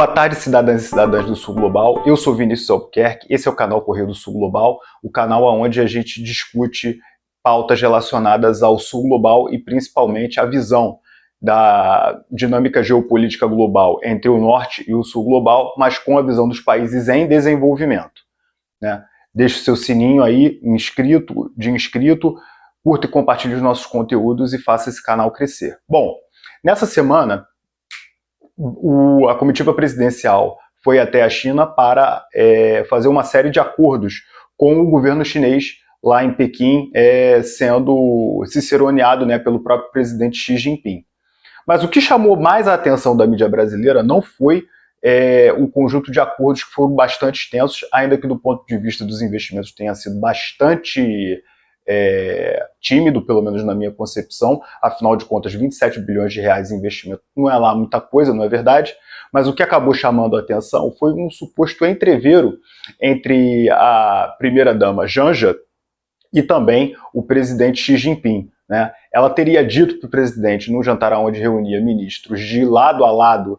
Boa tarde, cidadãs e cidadãs do Sul Global. Eu sou Vinícius Albuquerque, esse é o canal Correio do Sul Global, o canal onde a gente discute pautas relacionadas ao Sul Global e principalmente a visão da dinâmica geopolítica global entre o Norte e o Sul Global, mas com a visão dos países em desenvolvimento, né? Deixe o seu sininho aí, inscrito, curta e compartilhe os nossos conteúdos e faça esse canal crescer. Bom, nessa semana, a comitiva presidencial foi até a China para fazer uma série de acordos com o governo chinês lá em Pequim, sendo ciceroneado, né, pelo próprio presidente Xi Jinping. Mas o que chamou mais a atenção da mídia brasileira não foi o conjunto de acordos que foram bastante extensos, ainda que do ponto de vista dos investimentos tenha sido bastante tímido, pelo menos na minha concepção. Afinal de contas, 27 bilhões de reais em investimento não é lá muita coisa, não é verdade? Mas o que acabou chamando a atenção foi um suposto entreveiro entre a primeira-dama Janja e também o presidente Xi Jinping, né? Ela teria dito para o presidente, num jantar onde reunia ministros de lado a lado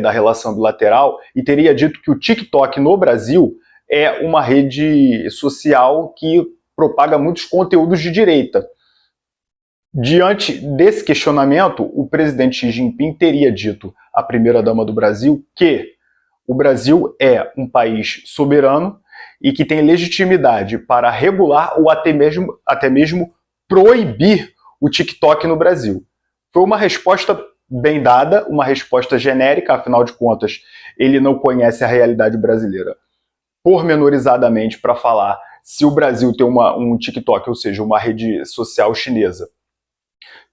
da relação bilateral, e teria dito que o TikTok no Brasil é uma rede social que propaga muitos conteúdos de direita. Diante desse questionamento, o presidente Xi Jinping teria dito à primeira-dama do Brasil que o Brasil é um país soberano e que tem legitimidade para regular ou até mesmo proibir o TikTok no Brasil. Foi uma resposta bem dada, uma resposta genérica, afinal de contas, ele não conhece a realidade brasileira pormenorizadamente para falar se o Brasil tem um TikTok, ou seja, uma rede social chinesa,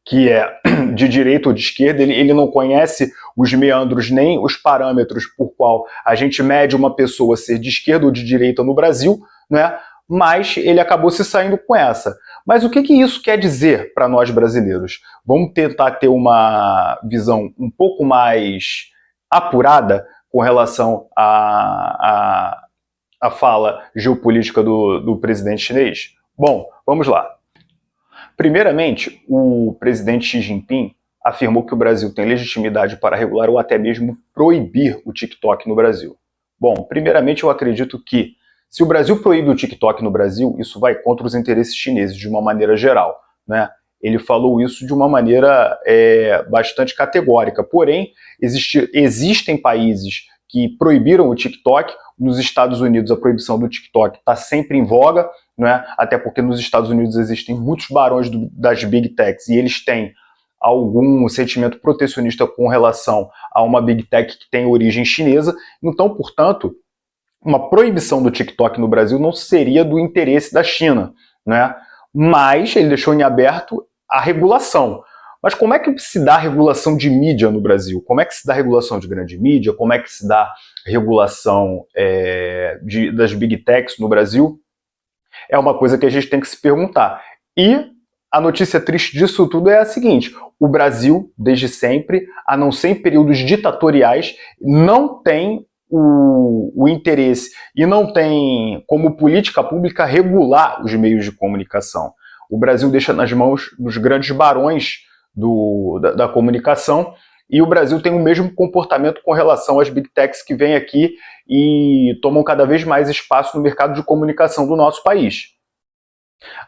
que é de direita ou de esquerda. Ele não conhece os meandros nem os parâmetros por qual a gente mede uma pessoa ser de esquerda ou de direita no Brasil, né? Mas ele acabou se saindo com essa. Mas o que isso quer dizer para nós brasileiros? Vamos tentar ter uma visão um pouco mais apurada com relação à fala geopolítica do presidente chinês? Bom, vamos lá. Primeiramente, o presidente Xi Jinping afirmou que o Brasil tem legitimidade para regular ou até mesmo proibir o TikTok no Brasil. Bom, primeiramente eu acredito que se o Brasil proíbe o TikTok no Brasil, isso vai contra os interesses chineses de uma maneira geral, né? Ele falou isso de uma maneira bastante categórica. Porém, existem países que proibiram o TikTok. Nos Estados Unidos, a proibição do TikTok está sempre em voga, né? Até porque nos Estados Unidos existem muitos barões das Big Techs e eles têm algum sentimento protecionista com relação a uma Big Tech que tem origem chinesa. Então, portanto, uma proibição do TikTok no Brasil não seria do interesse da China, né? Mas ele deixou em aberto a regulação. Mas como é que se dá a regulação de mídia no Brasil? Como é que se dá a regulação de grande mídia? Como é que se dá a regulação das Big Techs no Brasil? É uma coisa que a gente tem que se perguntar. E a notícia triste disso tudo é a seguinte: o Brasil, desde sempre, a não ser em períodos ditatoriais, não tem o interesse e não tem como política pública regular os meios de comunicação. O Brasil deixa nas mãos dos grandes barões da comunicação, e o Brasil tem o mesmo comportamento com relação às Big Techs que vêm aqui e tomam cada vez mais espaço no mercado de comunicação do nosso país.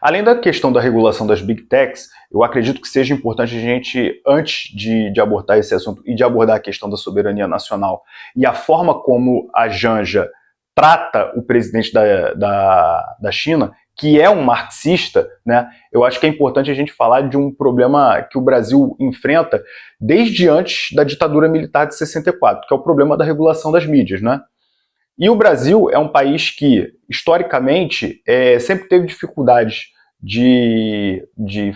Além da questão da regulação das Big Techs, eu acredito que seja importante a gente, antes de abordar esse assunto e de abordar a questão da soberania nacional e a forma como a Janja trata o presidente da China, que é um marxista, né? Eu acho que é importante a gente falar de um problema que o Brasil enfrenta desde antes da ditadura militar de 64, que é o problema da regulação das mídias, né? E o Brasil é um país que, historicamente, sempre teve dificuldades de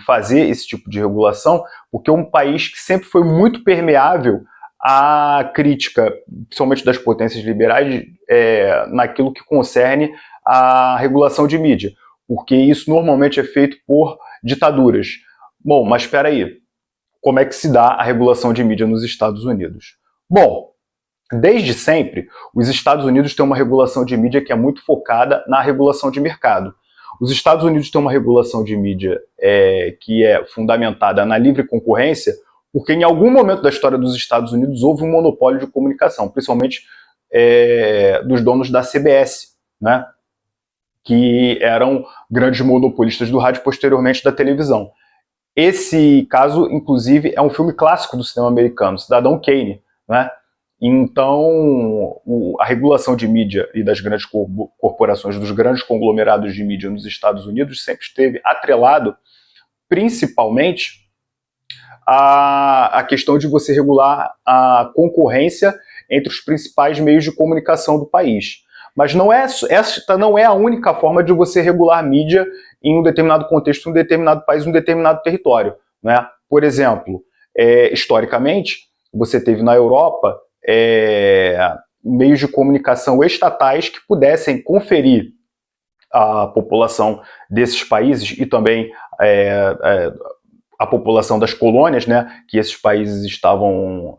fazer esse tipo de regulação, porque é um país que sempre foi muito permeável à crítica, principalmente das potências liberais, naquilo que concerne à regulação de mídia, porque isso normalmente é feito por ditaduras. Bom, mas espera aí, como é que se dá a regulação de mídia nos Estados Unidos? Bom, desde sempre, os Estados Unidos têm uma regulação de mídia que é muito focada na regulação de mercado. Os Estados Unidos têm uma regulação de mídia que é fundamentada na livre concorrência, Porque em algum momento da história dos Estados Unidos houve um monopólio de comunicação, principalmente dos donos da CBS, né? Que eram grandes monopolistas do rádio, posteriormente da televisão. Esse caso, inclusive, é um filme clássico do cinema americano, Cidadão Kane, né? Então, a regulação de mídia e das grandes corporações, dos grandes conglomerados de mídia nos Estados Unidos sempre esteve atrelado, principalmente, à questão de você regular a concorrência entre os principais meios de comunicação do país. Mas esta não é a única forma de você regular mídia em um determinado contexto, em um determinado país, em um determinado território, né? Por exemplo, historicamente, você teve na Europa meios de comunicação estatais que pudessem conferir à população desses países e também a população das colônias, né, que esses países estavam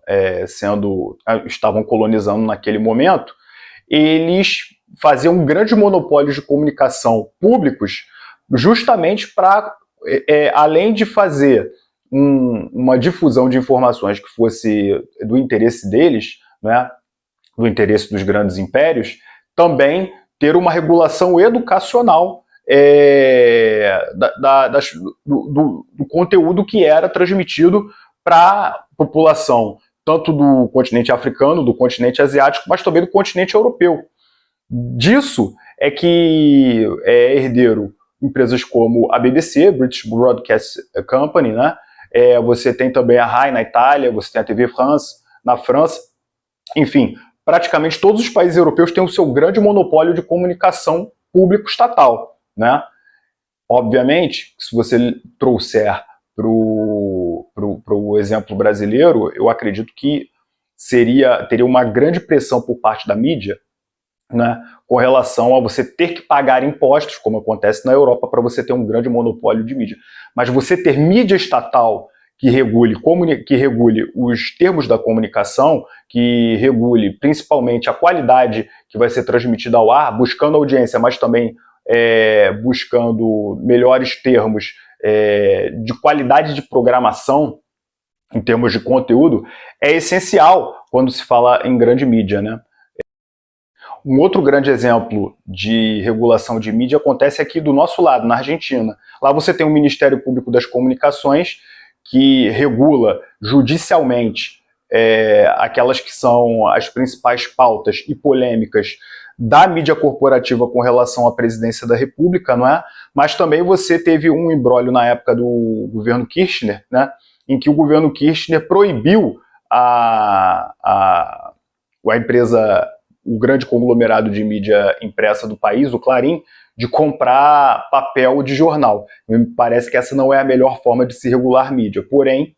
colonizando naquele momento, eles faziam um grande monopólio de comunicação públicos justamente para, além de fazer uma difusão de informações que fosse do interesse deles, né, do interesse dos grandes impérios, também ter uma regulação educacional do conteúdo que era transmitido para a população, tanto do continente africano, do continente asiático, mas também do continente europeu. Disso é que é herdeiro empresas como a BBC, British Broadcast Company, né? Você tem também a RAI na Itália, você tem a TV France na França. Enfim, praticamente todos os países europeus têm o seu grande monopólio de comunicação público-estatal, né? Obviamente, se você trouxer para o exemplo brasileiro, eu acredito que teria uma grande pressão por parte da mídia, né, com relação a você ter que pagar impostos, como acontece na Europa, para você ter um grande monopólio de mídia. Mas você ter mídia estatal que regule os termos da comunicação, que regule principalmente a qualidade que vai ser transmitida ao ar, buscando audiência, mas também buscando melhores termos de qualidade de programação, em termos de conteúdo, é essencial quando se fala em grande mídia, né? Um outro grande exemplo de regulação de mídia acontece aqui do nosso lado, na Argentina. Lá você tem o Ministério Público das Comunicações, que regula judicialmente aquelas que são as principais pautas e polêmicas da mídia corporativa com relação à presidência da República, não é? Mas também você teve um imbróglio na época do governo Kirchner, né, em que o governo Kirchner proibiu a empresa, o grande conglomerado de mídia impressa do país, o Clarim, de comprar papel de jornal. Me parece que essa não é a melhor forma de se regular mídia, porém,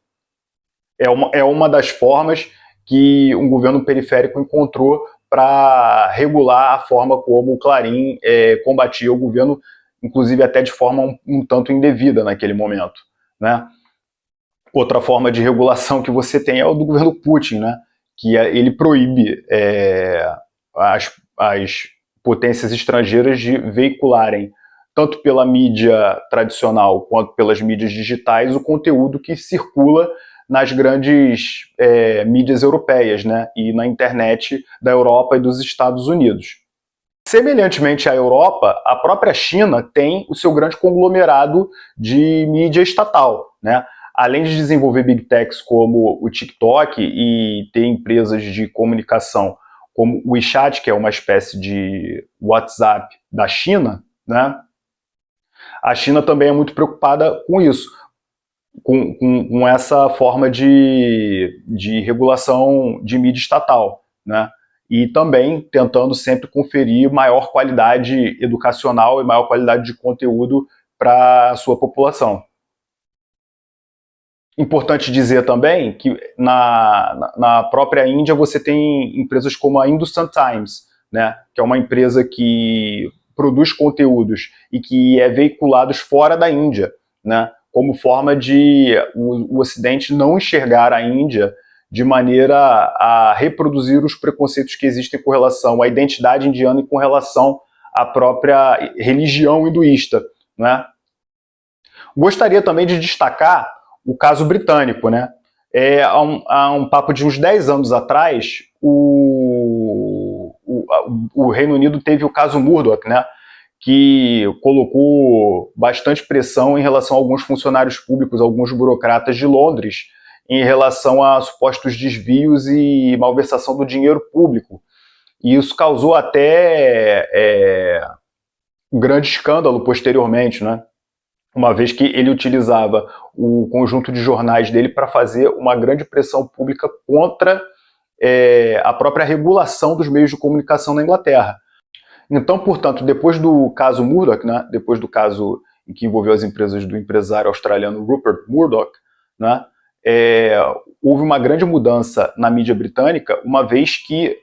é uma das formas que um governo periférico encontrou para regular a forma como o Clarim combatia o governo, inclusive até de forma um tanto indevida naquele momento, né? Outra forma de regulação que você tem é o do governo Putin, né? Que ele proíbe as potências estrangeiras de veicularem, tanto pela mídia tradicional quanto pelas mídias digitais, o conteúdo que circula nas grandes mídias europeias, né, e na internet da Europa e dos Estados Unidos. Semelhantemente à Europa, a própria China tem o seu grande conglomerado de mídia estatal, né? Além de desenvolver big techs como o TikTok e ter empresas de comunicação como o WeChat, que é uma espécie de WhatsApp da China, né? A China também é muito preocupada com isso, com essa forma de regulação de mídia estatal, né? E também tentando sempre conferir maior qualidade educacional e maior qualidade de conteúdo para a sua população. Importante dizer também que na própria Índia você tem empresas como a Hindustan Times, né, que é uma empresa que produz conteúdos e que é veiculados fora da Índia, né, como forma de o Ocidente não enxergar a Índia de maneira a reproduzir os preconceitos que existem com relação à identidade indiana e com relação à própria religião hinduísta, né. Gostaria também de destacar o caso britânico, né? Há um papo de uns 10 anos atrás, o Reino Unido teve o caso Murdoch, né, que colocou bastante pressão em relação a alguns funcionários públicos, alguns burocratas de Londres, em relação a supostos desvios e malversação do dinheiro público. E isso causou até um grande escândalo posteriormente, né? Uma vez que ele utilizava o conjunto de jornais dele para fazer uma grande pressão pública contra a própria regulação dos meios de comunicação na Inglaterra. Então, portanto, depois do caso Murdoch, né, depois do caso em que envolveu as empresas do empresário australiano Rupert Murdoch, né, houve uma grande mudança na mídia britânica, uma vez que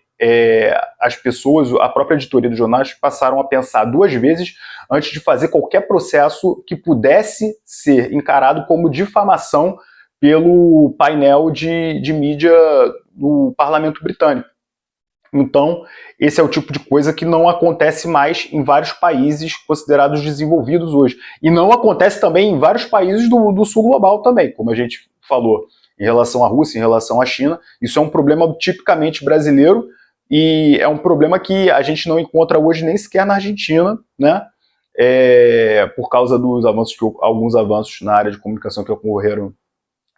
as pessoas, a própria editoria dos jornais, passaram a pensar 2 vezes antes de fazer qualquer processo que pudesse ser encarado como difamação pelo painel de mídia do parlamento britânico. Então, esse é o tipo de coisa que não acontece mais em vários países considerados desenvolvidos hoje. E não acontece também em vários países do sul global também, como a gente falou, em relação à Rússia, em relação à China. Isso é um problema tipicamente brasileiro e é um problema que a gente não encontra hoje nem sequer na Argentina, né? Por causa dos avanços, alguns avanços na área de comunicação que ocorreram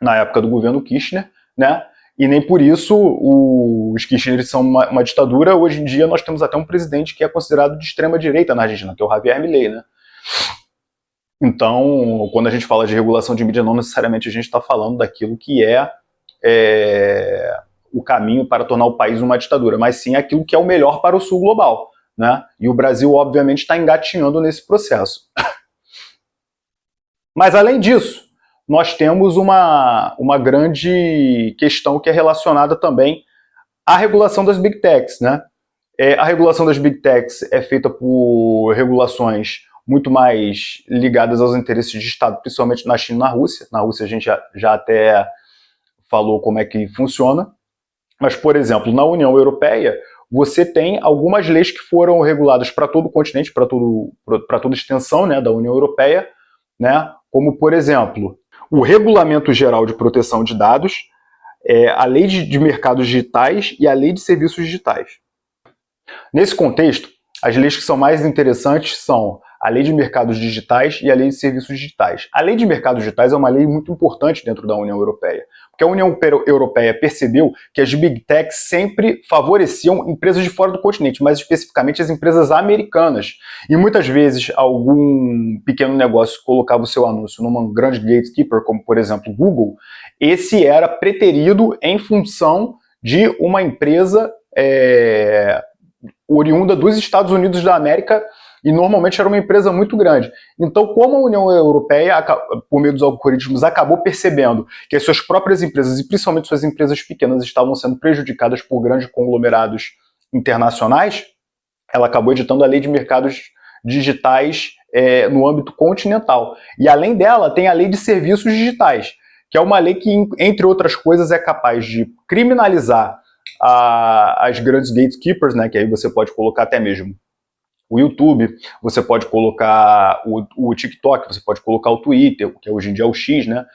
na época do governo Kirchner, né? E nem por isso os Kirchner são uma ditadura. Hoje em dia nós temos até um presidente que é considerado de extrema direita na Argentina, que é o Javier Milei, né? Então, quando a gente fala de regulação de mídia, não necessariamente a gente está falando daquilo que é o caminho para tornar o país uma ditadura, mas sim aquilo que é o melhor para o sul global, né? E o Brasil, obviamente, está engatinhando nesse processo. Mas, além disso, nós temos uma grande questão que é relacionada também à regulação das Big Techs, né? A regulação das Big Techs é feita por regulações muito mais ligadas aos interesses de Estado, principalmente na China e na Rússia. Na Rússia a gente já até falou como é que funciona. Mas, por exemplo, na União Europeia, você tem algumas leis que foram reguladas para todo o continente, para toda a extensão, né, da União Europeia, né? Como, por exemplo, o Regulamento Geral de Proteção de Dados, a Lei de Mercados Digitais e a Lei de Serviços Digitais. Nesse contexto, as leis que são mais interessantes são a Lei de Mercados Digitais e a Lei de Serviços Digitais. A Lei de Mercados Digitais é uma lei muito importante dentro da União Europeia, porque a União Europeia percebeu que as Big Techs sempre favoreciam empresas de fora do continente, mais especificamente as empresas americanas. E muitas vezes algum pequeno negócio colocava o seu anúncio numa grande gatekeeper, como por exemplo Google, esse era preterido em função de uma empresa oriunda dos Estados Unidos da América, e normalmente era uma empresa muito grande. Então, como a União Europeia, por meio dos algoritmos, acabou percebendo que as suas próprias empresas, e principalmente suas empresas pequenas, estavam sendo prejudicadas por grandes conglomerados internacionais, ela acabou editando a Lei de Mercados Digitais no âmbito continental. E além dela, tem a Lei de Serviços Digitais, que é uma lei que, entre outras coisas, é capaz de criminalizar as grandes gatekeepers, né, que aí você pode colocar até mesmo o YouTube, você pode colocar o TikTok, você pode colocar o Twitter, que hoje em dia é o X, né?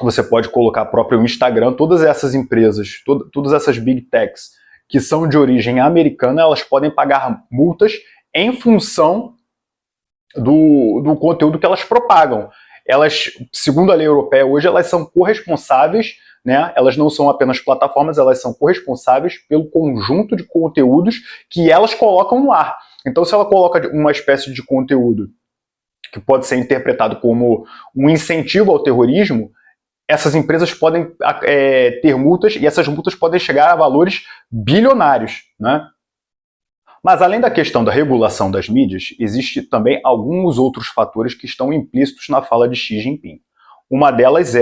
Você pode colocar próprio Instagram. Todas essas empresas, todas essas Big Techs que são de origem americana, elas podem pagar multas em função do conteúdo que elas propagam. Elas, segundo a lei europeia hoje, elas são corresponsáveis, né? Elas não são apenas plataformas, elas são corresponsáveis pelo conjunto de conteúdos que elas colocam no ar. Então, se ela coloca uma espécie de conteúdo que pode ser interpretado como um incentivo ao terrorismo, essas empresas podem ter multas, e essas multas podem chegar a valores bilionários, né? Mas além da questão da regulação das mídias, existe também alguns outros fatores que estão implícitos na fala de Xi Jinping. Uma delas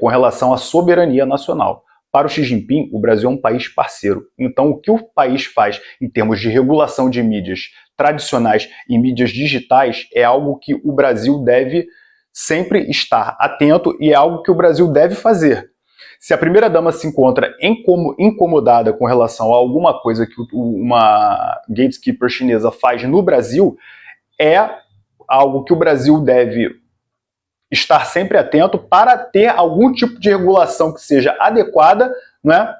com relação à soberania nacional. Para o Xi Jinping, o Brasil é um país parceiro. Então, o que o país faz em termos de regulação de mídias tradicionais e mídias digitais é algo que o Brasil deve sempre estar atento e é algo que o Brasil deve fazer. Se a primeira-dama se encontra incomodada com relação a alguma coisa que uma gatekeeper chinesa faz no Brasil, é algo que o Brasil deve estar sempre atento para ter algum tipo de regulação que seja adequada, né,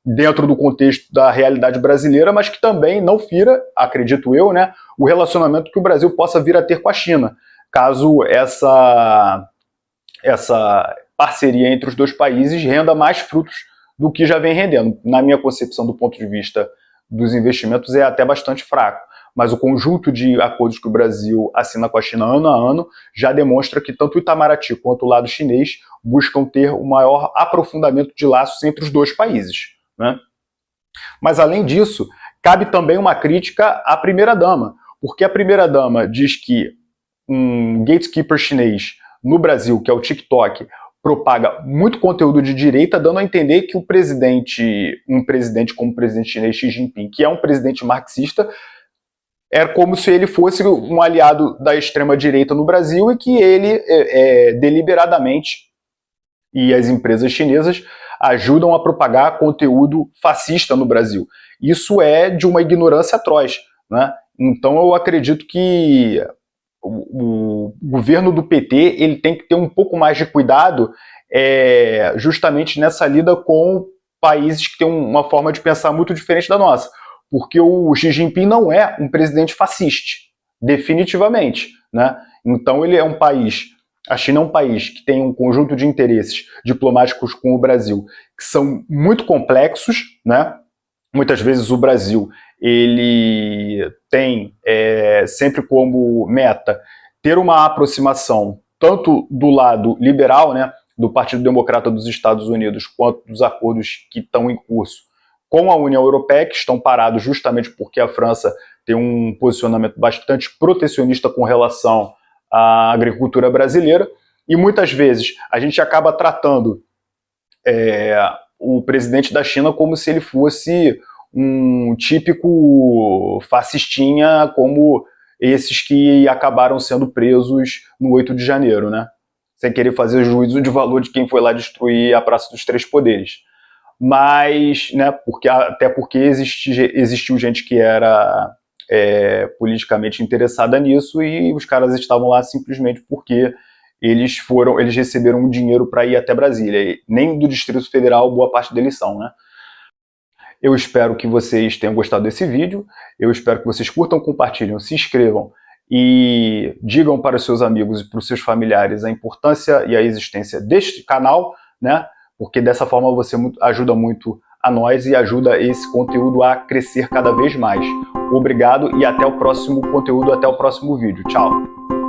dentro do contexto da realidade brasileira, mas que também não fira, acredito eu, né, o relacionamento que o Brasil possa vir a ter com a China, caso essa parceria entre os dois países renda mais frutos do que já vem rendendo. Na minha concepção, do ponto de vista dos investimentos, é até bastante fraco. Mas o conjunto de acordos que o Brasil assina com a China ano a ano já demonstra que tanto o Itamaraty quanto o lado chinês buscam ter o maior aprofundamento de laços entre os dois países, né? Mas, além disso, cabe também uma crítica à primeira-dama, porque a primeira-dama diz que um gatekeeper chinês no Brasil, que é o TikTok, propaga muito conteúdo de direita, dando a entender que um presidente como o presidente chinês Xi Jinping, que é um presidente marxista, é como se ele fosse um aliado da extrema-direita no Brasil e que ele, deliberadamente, e as empresas chinesas ajudam a propagar conteúdo fascista no Brasil. Isso é de uma ignorância atroz, né? Então eu acredito que o governo do PT ele tem que ter um pouco mais de cuidado justamente nessa lida com países que têm uma forma de pensar muito diferente da nossa. Porque o Xi Jinping não é um presidente fascista, definitivamente, né? Então ele é um país, a China é um país que tem um conjunto de interesses diplomáticos com o Brasil que são muito complexos, né? Muitas vezes o Brasil ele tem sempre como meta ter uma aproximação tanto do lado liberal, né, do Partido Democrata dos Estados Unidos, quanto dos acordos que estão em curso com a União Europeia, que estão parados justamente porque a França tem um posicionamento bastante protecionista com relação à agricultura brasileira, e muitas vezes a gente acaba tratando o presidente da China como se ele fosse um típico fascistinha, como esses que acabaram sendo presos no 8 de janeiro, né? Sem querer fazer juízo de valor de quem foi lá destruir a Praça dos Três Poderes. Mas, né, até porque existiu gente que era politicamente interessada nisso e os caras estavam lá simplesmente porque eles receberam um dinheiro para ir até Brasília. E nem do Distrito Federal boa parte deles são, né? Eu espero que vocês tenham gostado desse vídeo, eu espero que vocês curtam, compartilhem, se inscrevam e digam para os seus amigos e para os seus familiares a importância e a existência deste canal, né? Porque dessa forma você ajuda muito a nós e ajuda esse conteúdo a crescer cada vez mais. Obrigado e até o próximo conteúdo, até o próximo vídeo. Tchau!